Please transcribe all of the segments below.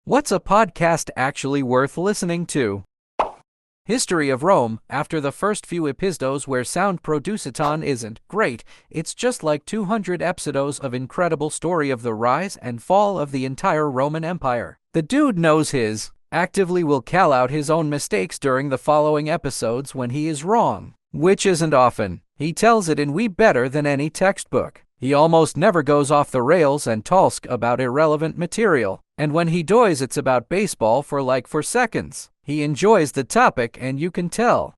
What's a podcast actually worth listening to? History of Rome. After the first few episodes where sound produciton isn't great, it's just like 200 episodes of incredible story of the rise and fall of the entire Roman Empire. The dude knows his, actively will call out his own mistakes during the following episodes when he is wrong, which isn't often. He tells it in way better than any textbook. He almost never goes off the rails and talks about irrelevant material, and when he does it's about baseball for 4 seconds. He enjoys the topic and you can tell.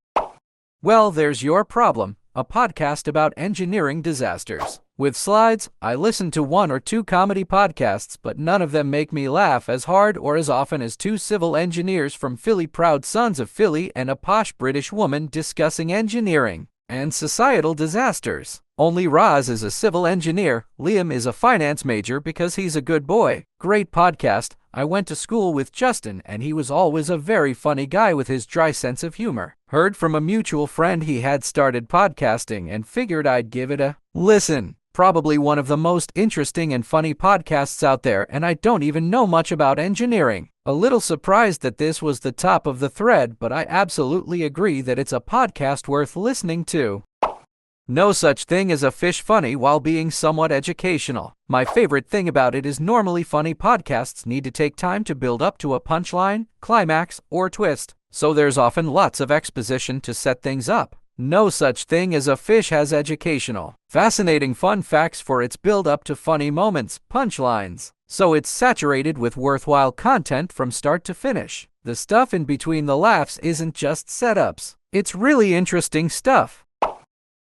Well, there's your problem, a podcast about engineering disasters. With slides, I listen to 1 or 2 comedy podcasts, but none of them make me laugh as hard or as often as 2 civil engineers from Philly, proud sons of Philly, and a posh British woman discussing engineering and societal disasters. Only Roz is a civil engineer, Liam is a finance major because he's a good boy. Great podcast. I went to school with Justin and he was always a very funny guy with his dry sense of humor. Heard from a mutual friend he had started podcasting and figured I'd give it a listen. Probably one of the most interesting and funny podcasts out there, and I don't even know much about engineering. A little surprised that this was the top of the thread, but I absolutely agree that it's a podcast worth listening to. No such thing as a fish funny while being somewhat educational. My favorite thing about it is normally funny podcasts need to take time to build up to a punchline, climax, or twist, so there's often lots of exposition to set things up. No such thing as a fish has educational, fascinating fun facts for its build up to funny moments, punchlines. So it's saturated with worthwhile content from start to finish. The stuff in between the laughs isn't just setups. It's really interesting stuff.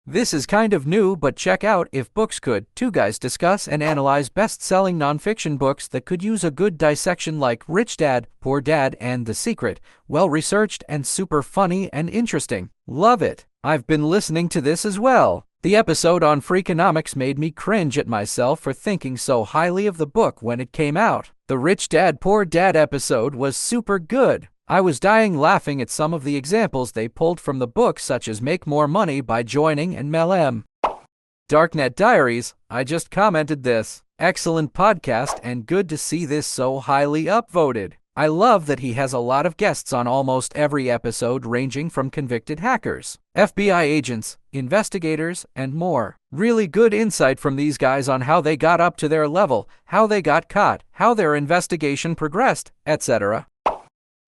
This is kind of new, but check out If Books Could. 2 guys discuss and analyze best-selling nonfiction books that could use a good dissection like Rich Dad, Poor Dad, and The Secret. Well-researched and super funny and interesting. Love it. I've been listening to this as well. The episode on Freakonomics made me cringe at myself for thinking so highly of the book when it came out. The Rich Dad, Poor Dad episode was super good. I was dying laughing at some of the examples they pulled from the book, such as Make More Money by Joining and Mel M. Darknet Diaries. I just commented this. Excellent podcast and good to see this so highly upvoted. I love that he has a lot of guests on almost every episode, ranging from convicted hackers, FBI agents, investigators, and more. Really good insight from these guys on how they got up to their level, how they got caught, how their investigation progressed, etc.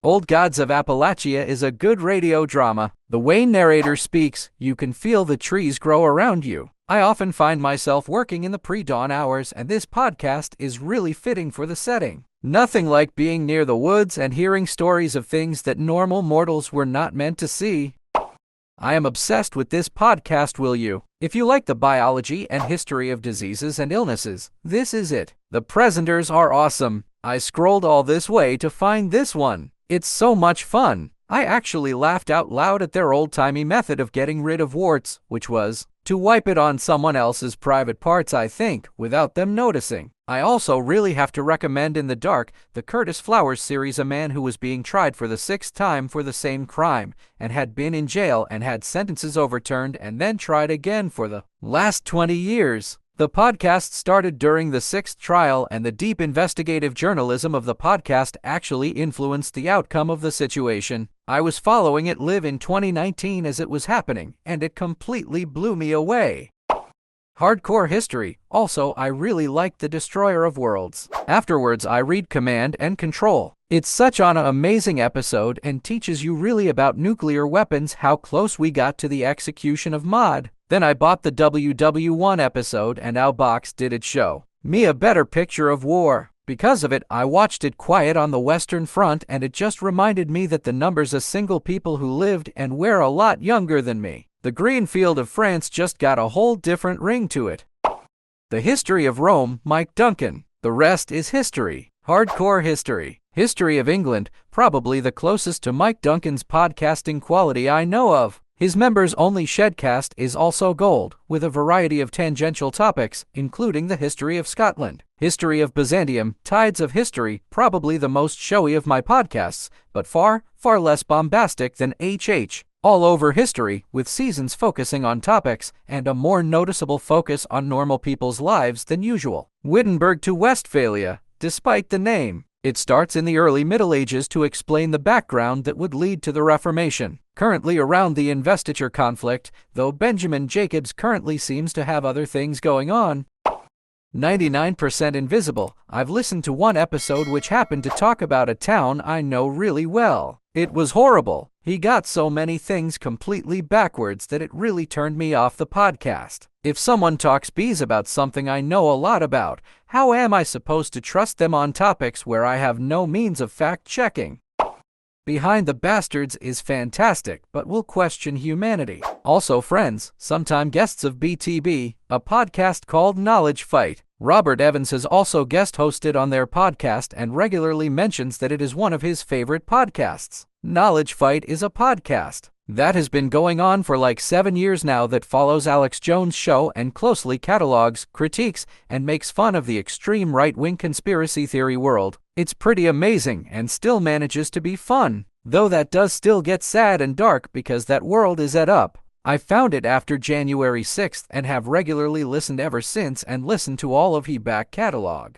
Old Gods of Appalachia is a good radio drama. The way narrator speaks, you can feel the trees grow around you. I often find myself working in the pre-dawn hours, and this podcast is really fitting for the setting. Nothing like being near the woods and hearing stories of things that normal mortals were not meant to see. I am obsessed with this podcast, will you? If you like the biology and history of diseases and illnesses, this is it. The presenters are awesome. I scrolled all this way to find this one. It's so much fun. I actually laughed out loud at their old-timey method of getting rid of warts, which was to wipe it on someone else's private parts, I think, without them noticing. I also really have to recommend In the Dark, the Curtis Flowers series, a man who was being tried for the 6th time for the same crime, and had been in jail and had sentences overturned and then tried again for the last 20 years. The podcast started during the 6th trial, and the deep investigative journalism of the podcast actually influenced the outcome of the situation. I was following it live in 2019 as it was happening, and it completely blew me away. Hardcore History. Also, I really liked The Destroyer of Worlds. Afterwards, I read Command and Control. It's such an amazing episode and teaches you really about nuclear weapons, how close we got to the execution of Maude. Then I bought the WW1 episode, and Outbox did it show me a better picture of war. Because of it, I watched it Quiet on the Western Front, and it just reminded me that the numbers of single people who lived and were a lot younger than me. The Green Field of France just got a whole different ring to it. The History of Rome, Mike Duncan. The rest is history. Hardcore History. History of England, probably the closest to Mike Duncan's podcasting quality I know of. His members-only Shedcast is also gold, with a variety of tangential topics, including the history of Scotland, history of Byzantium, Tides of History, probably the most showy of my podcasts, but far, far less bombastic than HH. All over history, with seasons focusing on topics, and a more noticeable focus on normal people's lives than usual. Wittenberg to Westphalia, despite the name. It starts in the early Middle Ages to explain the background that would lead to the Reformation. Currently around the investiture conflict, though Benjamin Jacobs currently seems to have other things going on. 99% Invisible. I've listened to one episode which happened to talk about a town I know really well. It was horrible. He got so many things completely backwards that it really turned me off the podcast. If someone talks bees about something I know a lot about, how am I supposed to trust them on topics where I have no means of fact-checking? Behind the Bastards is fantastic, but will question humanity. Also friends, sometime guests of BTB, a podcast called Knowledge Fight. Robert Evans has also guest hosted on their podcast and regularly mentions that it is one of his favorite podcasts. Knowledge Fight is a podcast that has been going on for like 7 years now that follows Alex Jones' show and closely catalogs, critiques, and makes fun of the extreme right-wing conspiracy theory world. It's pretty amazing and still manages to be fun, though that does still get sad and dark because that world is ed up. I found it after January 6th and have regularly listened ever since and listened to all of his back catalog.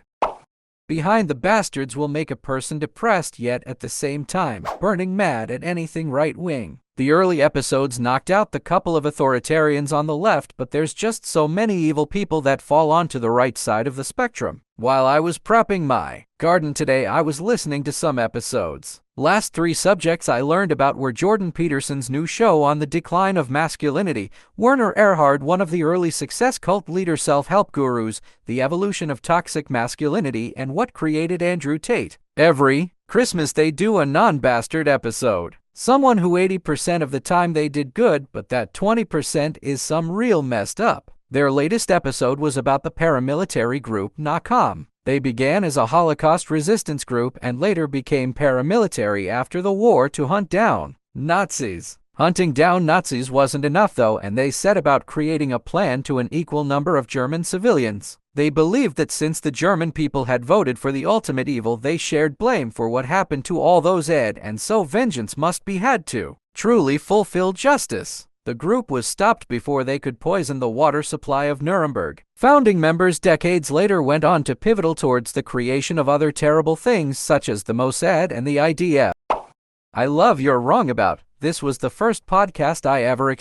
Behind the Bastards will make a person depressed yet at the same time burning mad at anything right-wing. The early episodes knocked out the couple of authoritarians on the left, but there's just so many evil people that fall onto the right side of the spectrum. While I was prepping my garden today, I was listening to some episodes. Last 3 subjects I learned about were Jordan Peterson's new show on the decline of masculinity, Werner Erhard, one of the early success cult leader self-help gurus, the evolution of toxic masculinity, and what created Andrew Tate. Every Christmas they do a non-bastard episode. Someone who 80% of the time they did good, but that 20% is some real messed up. Their latest episode was about the paramilitary group Nakam. They began as a Holocaust resistance group and later became paramilitary after the war to hunt down Nazis. Hunting down Nazis wasn't enough though, and they set about creating a plan to an equal number of German civilians. They believed that since the German people had voted for the ultimate evil, they shared blame for what happened to all those and so vengeance must be had to truly fulfill justice. The group was stopped before they could poison the water supply of Nuremberg. Founding members decades later went on to pivotal towards the creation of other terrible things such as the Mossad and the IDF. I love You're Wrong About. This was the first podcast I ever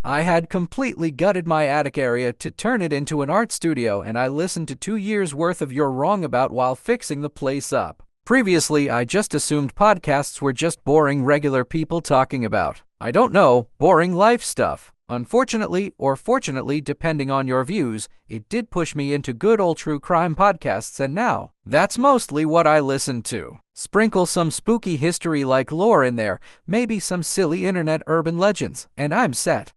I had completely gutted my attic area to turn it into an art studio, and I listened to 2 years worth of You're Wrong About while fixing the place up. Previously, I just assumed podcasts were just boring regular people talking about, I don't know, boring life stuff. Unfortunately, or fortunately, depending on your views, it did push me into good old true crime podcasts, and now that's mostly what I listen to. Sprinkle some spooky history-like lore in there, maybe some silly internet urban legends, and I'm set.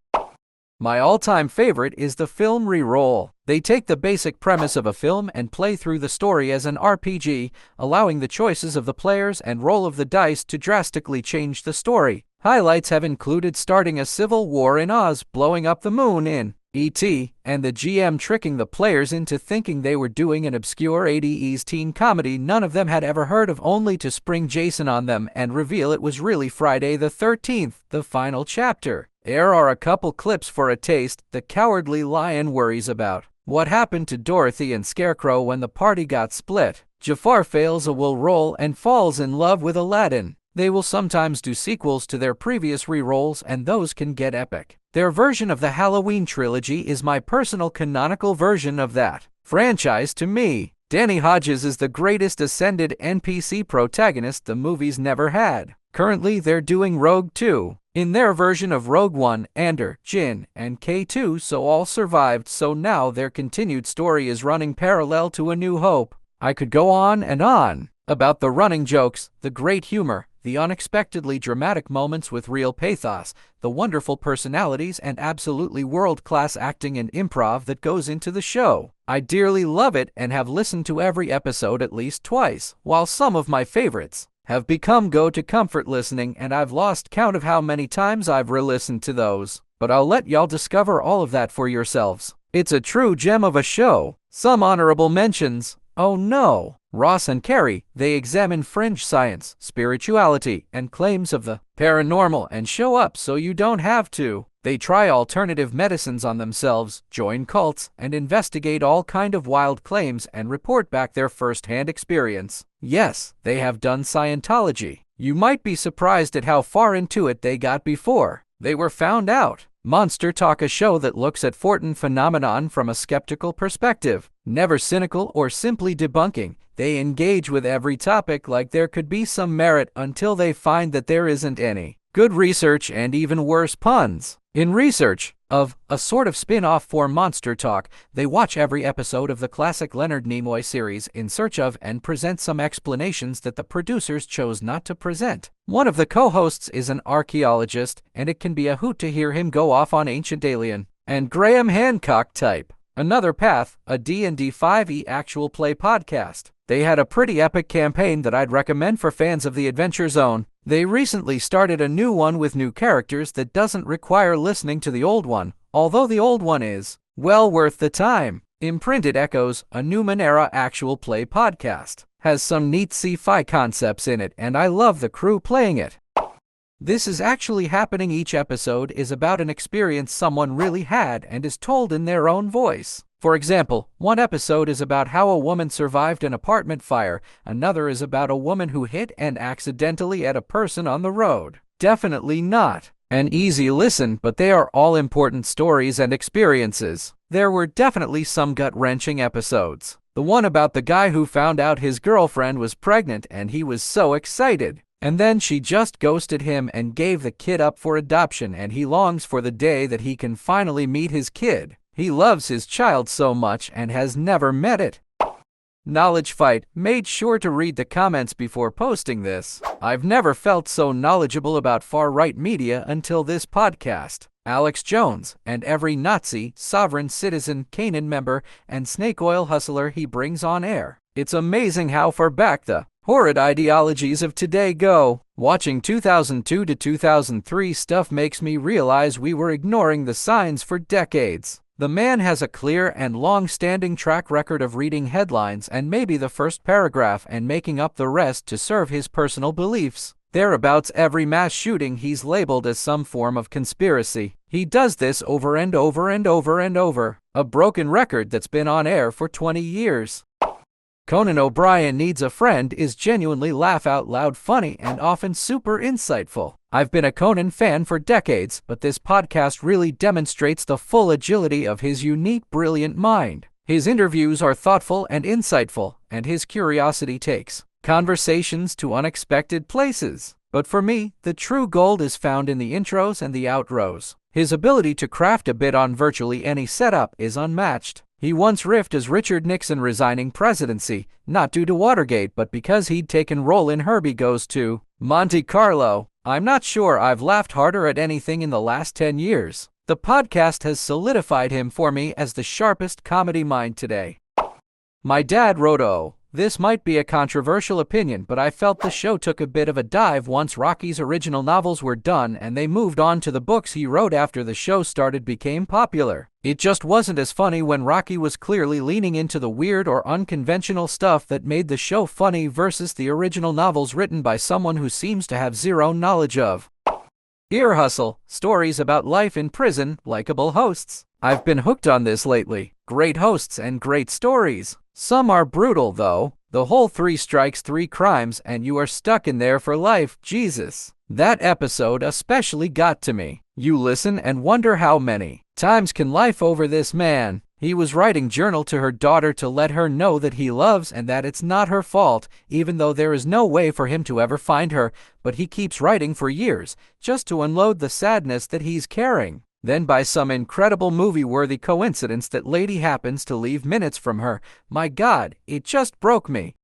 My all-time favorite is the film Reroll. They take the basic premise of a film and play through the story as an RPG, allowing the choices of the players and roll of the dice to drastically change the story. Highlights have included starting a civil war in Oz, blowing up the moon in E.T., and the GM tricking the players into thinking they were doing an obscure 80s teen comedy none of them had ever heard of, only to spring Jason on them and reveal it was really Friday the 13th, the final chapter. There are a couple clips for a taste. The Cowardly Lion worries about what happened to Dorothy and Scarecrow when the party got split. Jafar fails a will roll and falls in love with Aladdin. They will sometimes do sequels to their previous rerolls, and those can get epic. Their version of the Halloween trilogy is my personal canonical version of that franchise to me. Danny Hodges is the greatest ascended NPC protagonist the movies never had. Currently, they're doing Rogue 2. In their version of Rogue One, Ander, Jin, and K2 so all survived, so now their continued story is running parallel to A New Hope. I could go on and on about the running jokes, the great humor, the unexpectedly dramatic moments with real pathos, the wonderful personalities, and absolutely world-class acting and improv that goes into the show. I dearly love it and have listened to every episode at least twice, while some of my favorites have become go-to comfort listening, and I've lost count of how many times I've re-listened to those. But I'll let y'all discover all of that for yourselves. It's a true gem of a show. Some honorable mentions. Oh no! Ross and Carrie, they examine fringe science, spirituality, and claims of the paranormal and show up so you don't have to. They try alternative medicines on themselves, join cults, and investigate all kind of wild claims and report back their first-hand experience. Yes, they have done Scientology. You might be surprised at how far into it they got before they were found out. Monster Talk, a show that looks at Fortean phenomenon from a skeptical perspective. Never cynical or simply debunking, they engage with every topic like there could be some merit until they find that there isn't any. Good research and even worse puns. In research of a sort of spin-off for Monster Talk, they watch every episode of the classic Leonard Nimoy series in search of and present some explanations that the producers chose not to present. One of the co-hosts is an archaeologist, and it can be a hoot to hear him go off on ancient alien and Graham Hancock type. Another path, a D&D 5e actual play podcast. They had a pretty epic campaign that I'd recommend for fans of the Adventure Zone. They recently started a new one with new characters that doesn't require listening to the old one, although the old one is well worth the time. Imprinted Echoes, a Numenera actual play podcast, has some neat sci-fi concepts in it, and I love the crew playing it. This is actually happening. Each episode is about an experience someone really had and is told in their own voice. For example, one episode is about how a woman survived an apartment fire, another is about a woman who hit and accidentally at a person on the road. Definitely not an easy listen, but they are all important stories and experiences. There were definitely some gut-wrenching episodes. The one about the guy who found out his girlfriend was pregnant and he was so excited. And then she just ghosted him and gave the kid up for adoption, and he longs for the day that he can finally meet his kid. He loves his child so much and has never met it. Knowledge Fight made sure to read the comments before posting this. I've never felt so knowledgeable about far-right media until this podcast. Alex Jones, and every Nazi, Sovereign Citizen, Kanan member, and snake oil hustler he brings on air. It's amazing how far back the horrid ideologies of today go. Watching 2002 to 2003 stuff makes me realize we were ignoring the signs for decades. The man has a clear and long-standing track record of reading headlines and maybe the first paragraph and making up the rest to serve his personal beliefs. Thereabouts every mass shooting he's labeled as some form of conspiracy. He does this over and over and over and over. A broken record that's been on air for 20 years. Conan O'Brien Needs a Friend is genuinely laugh-out-loud funny and often super insightful. I've been a Conan fan for decades, but this podcast really demonstrates the full agility of his unique, brilliant mind. His interviews are thoughtful and insightful, and his curiosity takes conversations to unexpected places. But for me, the true gold is found in the intros and the outros. His ability to craft a bit on virtually any setup is unmatched. He once riffed as Richard Nixon resigning presidency, not due to Watergate but because he'd taken role in Herbie Goes to Monte Carlo. I'm not sure I've laughed harder at anything in the last 10 years. The podcast has solidified him for me as the sharpest comedy mind today. My dad wrote This might be a controversial opinion, but I felt the show took a bit of a dive once Rocky's original novels were done and they moved on to the books he wrote after the show became popular. It just wasn't as funny when Rocky was clearly leaning into the weird or unconventional stuff that made the show funny versus the original novels written by someone who seems to have zero knowledge of. Ear Hustle, stories about life in prison, likable hosts. I've been hooked on this lately. Great hosts and great stories. Some are brutal though. The whole 3 strikes 3 crimes and you are stuck in there for life. Jesus. That episode especially got to me. You listen and wonder how many times can life over this man. He was writing journal to her daughter to let her know that he loves and that it's not her fault, even though there is no way for him to ever find her, but he keeps writing for years, just to unload the sadness that he's carrying. Then by some incredible movie-worthy coincidence that lady happens to leave minutes from her. My God, it just broke me.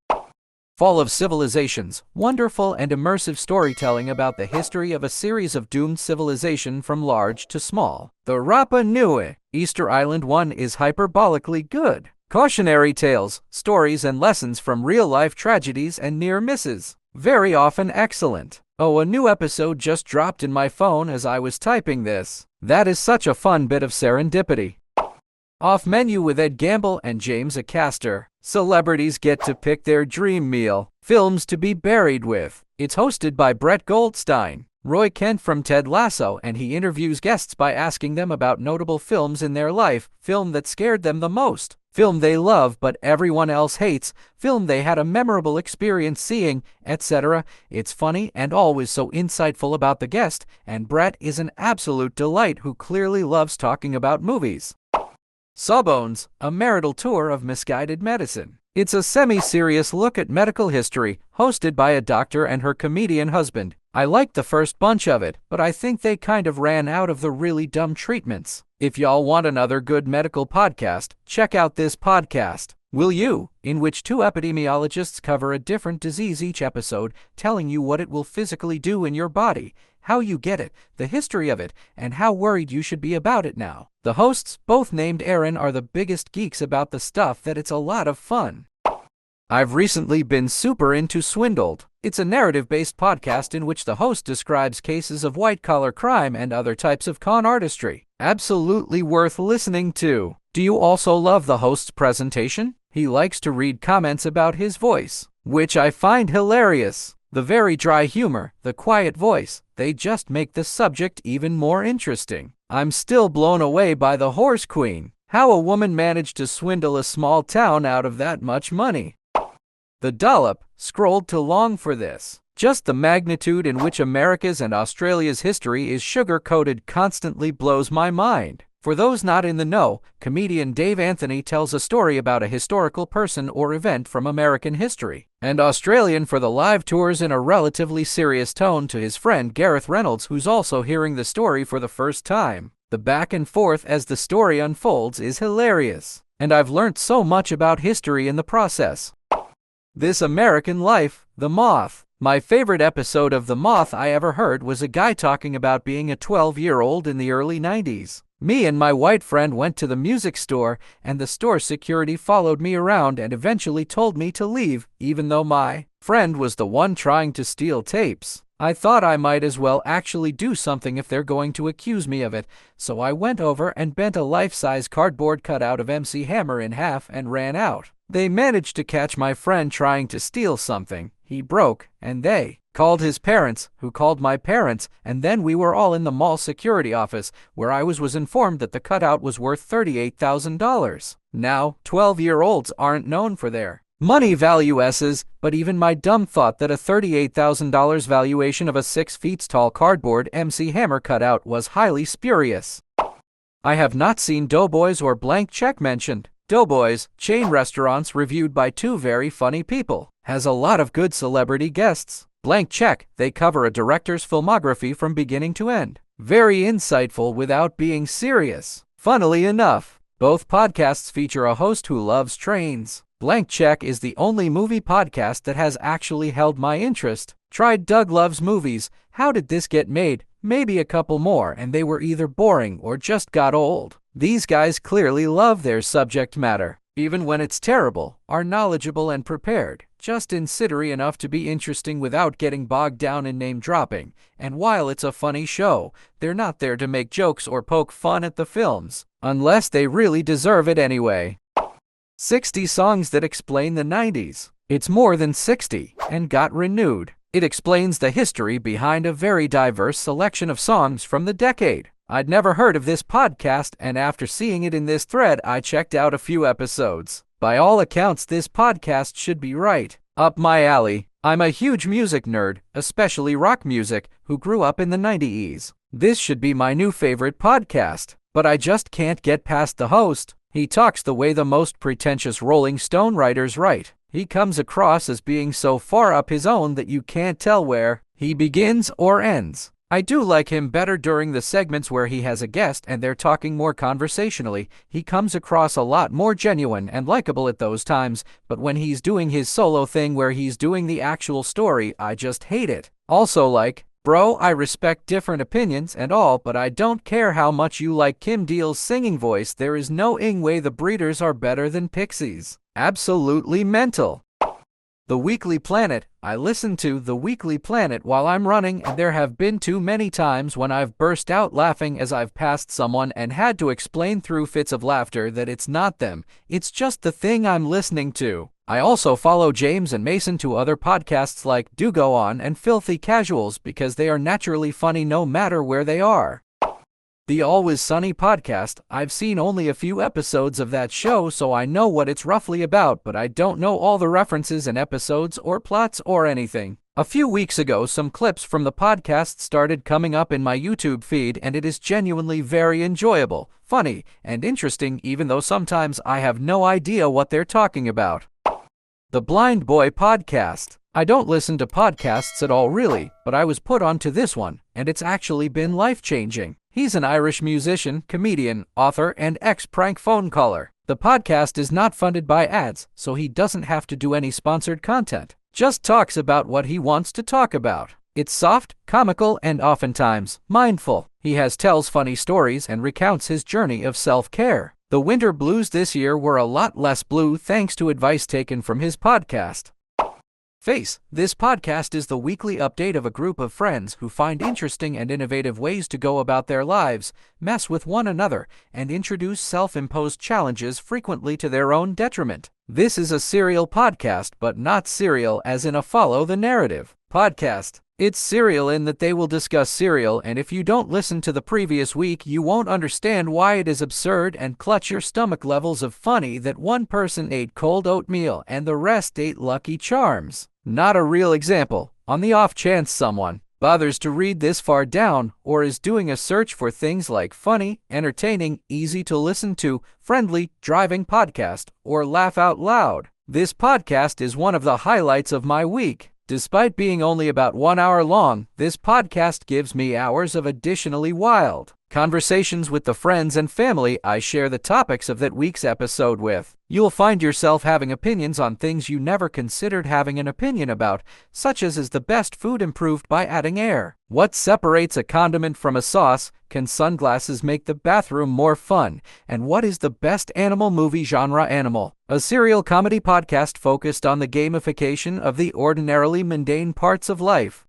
Fall of Civilizations, wonderful and immersive storytelling about the history of a series of doomed civilization from large to small. The Rapa Nui, Easter Island one is hyperbolically good. Cautionary tales, stories and lessons from real-life tragedies and near misses. Very often excellent. Oh, a new episode just dropped in my phone as I was typing this. That is such a fun bit of serendipity. Off Menu with Ed Gamble and James Acaster. Celebrities get to pick their dream meal. Films to be buried with. It's hosted by Brett Goldstein. Roy Kent from Ted Lasso, and he interviews guests by asking them about notable films in their life, film that scared them the most, film they love but everyone else hates, film they had a memorable experience seeing, etc. It's funny and always so insightful about the guest, and Brett is an absolute delight who clearly loves talking about movies. Sawbones, a marital tour of misguided medicine. It's a semi-serious look at medical history, hosted by a doctor and her comedian husband. I liked the first bunch of it, but I think they kind of ran out of the really dumb treatments. If y'all want another good medical podcast, check out this podcast, Will You?, in which two epidemiologists cover a different disease each episode, telling you what it will physically do in your body, how you get it, the history of it, and how worried you should be about it now. The hosts, both named Aaron, are the biggest geeks about the stuff that it's a lot of fun. I've recently been super into Swindled. It's a narrative-based podcast in which the host describes cases of white-collar crime and other types of con artistry. Absolutely worth listening to. Do you also love the host's presentation? He likes to read comments about his voice, which I find hilarious. The very dry humor, the quiet voice, they just make the subject even more interesting. I'm still blown away by the Horse Queen. How a woman managed to swindle a small town out of that much money. The Dollop, scrolled too long for this. Just the magnitude in which America's and Australia's history is sugar-coated constantly blows my mind. For those not in the know, comedian Dave Anthony tells a story about a historical person or event from American history, and Australian for the live tours in a relatively serious tone to his friend Gareth Reynolds, who's also hearing the story for the first time. The back and forth as the story unfolds is hilarious, and I've learnt so much about history in the process. This American Life, The Moth. My favorite episode of The Moth I ever heard was a guy talking about being a 12-year-old in the early 90s. Me and my white friend went to the music store, and the store security followed me around and eventually told me to leave, even though my friend was the one trying to steal tapes. I thought I might as well actually do something if they're going to accuse me of it, so I went over and bent a life-size cardboard cutout of MC Hammer in half and ran out. They managed to catch my friend trying to steal something he broke, and they called his parents, who called my parents, and then we were all in the mall security office, where I was informed that the cutout was worth $38,000. Now, 12-year-olds aren't known for their money valuesses, but even my dumb thought that a $38,000 valuation of a 6 feet tall cardboard MC Hammer cutout was highly spurious. I have not seen Doughboys or Blank Check mentioned. Doughboys, chain restaurants reviewed by two very funny people, has a lot of good celebrity guests. Blank Check, they cover a director's filmography from beginning to end. Very insightful without being serious. Funnily enough, both podcasts feature a host who loves trains. Blank Check is the only movie podcast that has actually held my interest. Tried Doug Loves Movies, How Did This Get Made? Maybe a couple more, and they were either boring or just got old. These guys clearly love their subject matter. Even when it's terrible, are knowledgeable and prepared, just insidery enough to be interesting without getting bogged down in name-dropping. And while it's a funny show, they're not there to make jokes or poke fun at the films, unless they really deserve it anyway. 60 songs that explain the 90s. It's more than 60, and got renewed. It explains the history behind a very diverse selection of songs from the decade. I'd never heard of this podcast, and after seeing it in this thread, I checked out a few episodes. By all accounts, this podcast should be right up my alley. I'm a huge music nerd, especially rock music, who grew up in the 90s. This should be my new favorite podcast, but I just can't get past the host. He talks the way the most pretentious Rolling Stone writers write. He comes across as being so far up his own that you can't tell where he begins or ends. I do like him better during the segments where he has a guest and they're talking more conversationally. He comes across a lot more genuine and likable at those times, but when he's doing his solo thing where he's doing the actual story, I just hate it. Also like, bro, I respect different opinions and all, but I don't care how much you like Kim Deal's singing voice. There is no way the Breeders are better than Pixies. Absolutely mental. The Weekly Planet. I listen to The Weekly Planet while I'm running, and there have been too many times when I've burst out laughing as I've passed someone and had to explain through fits of laughter that it's not them, it's just the thing I'm listening to. I also follow James and Mason to other podcasts like Do Go On and Filthy Casuals because they are naturally funny no matter where they are. The Always Sunny podcast, I've seen only a few episodes of that show, so I know what it's roughly about, but I don't know all the references and episodes or plots or anything. A few weeks ago, some clips from the podcast started coming up in my YouTube feed, and it is genuinely very enjoyable, funny, and interesting, even though sometimes I have no idea what they're talking about. The Blind Boy podcast. I don't listen to podcasts at all really, but I was put onto this one, and it's actually been life-changing. He's an Irish musician, comedian, author, and ex-prank phone caller. The podcast is not funded by ads, so he doesn't have to do any sponsored content. Just talks about what he wants to talk about. It's soft, comical, and oftentimes mindful. He tells funny stories and recounts his journey of self-care. The winter blues this year were a lot less blue thanks to advice taken from his podcast. Face. This podcast is the weekly update of a group of friends who find interesting and innovative ways to go about their lives, mess with one another, and introduce self-imposed challenges frequently to their own detriment. This is a serial podcast, but not serial as in a follow the narrative podcast. It's serial in that they will discuss cereal, and if you don't listen to the previous week, you won't understand why it is absurd and clutch your stomach levels of funny that one person ate cold oatmeal and the rest ate Lucky Charms. Not a real example, on the off chance someone bothers to read this far down or is doing a search for things like funny, entertaining, easy to listen to, friendly, driving podcast, or laugh out loud. This podcast is one of the highlights of my week. Despite being only about 1 hour long, this podcast gives me hours of additionally wild conversations with the friends and family I share the topics of that week's episode with. You'll find yourself having opinions on things you never considered having an opinion about, such as is the best food improved by adding air? What separates a condiment from a sauce? Can sunglasses make the bathroom more fun? And what is the best animal movie genre animal? A serial comedy podcast focused on the gamification of the ordinarily mundane parts of life.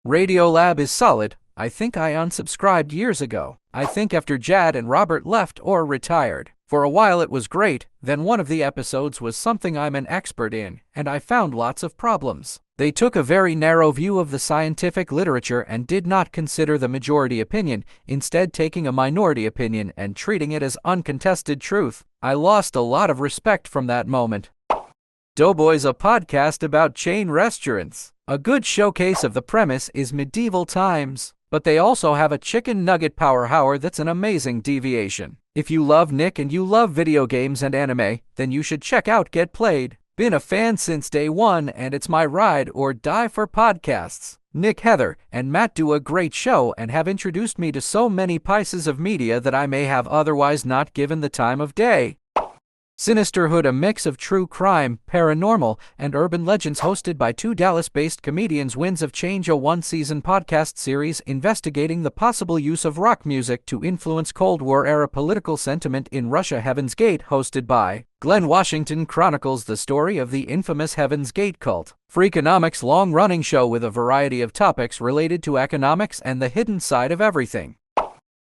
Radiolab is solid. I think I unsubscribed years ago. I think after Jad and Robert left or retired. For a while it was great, then one of the episodes was something I'm an expert in, and I found lots of problems. They took a very narrow view of the scientific literature and did not consider the majority opinion, instead taking a minority opinion and treating it as uncontested truth. I lost a lot of respect from that moment. Doughboys, a podcast about chain restaurants. A good showcase of the premise is medieval times, but they also have a chicken nugget power hour that's an amazing deviation. If you love Nick and you love video games and anime, then you should check out Get Played. Been a fan since day one, and it's my ride or die for podcasts. Nick, Heather, and Matt do a great show and have introduced me to so many pieces of media that I may have otherwise not given the time of day. Sinisterhood, a mix of true crime, paranormal, and urban legends, hosted by two Dallas-based comedians. Winds of Change, a one-season podcast series investigating the possible use of rock music to influence Cold War-era political sentiment in Russia. Heaven's Gate, hosted by Glenn Washington, chronicles the story of the infamous Heaven's Gate cult. Freakonomics, long-running show with a variety of topics related to economics and the hidden side of everything.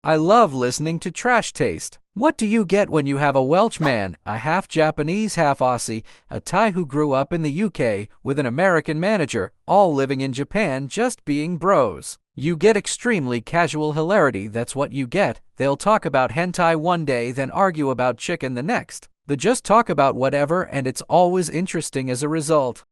I love listening to Trash Taste. What do you get when you have a Welsh man, a half Japanese, half Aussie, a Thai who grew up in the UK, with an American manager, all living in Japan just being bros? You get extremely casual hilarity, that's what you get. They'll talk about hentai one day, then argue about chicken the next. They just talk about whatever, and it's always interesting as a result.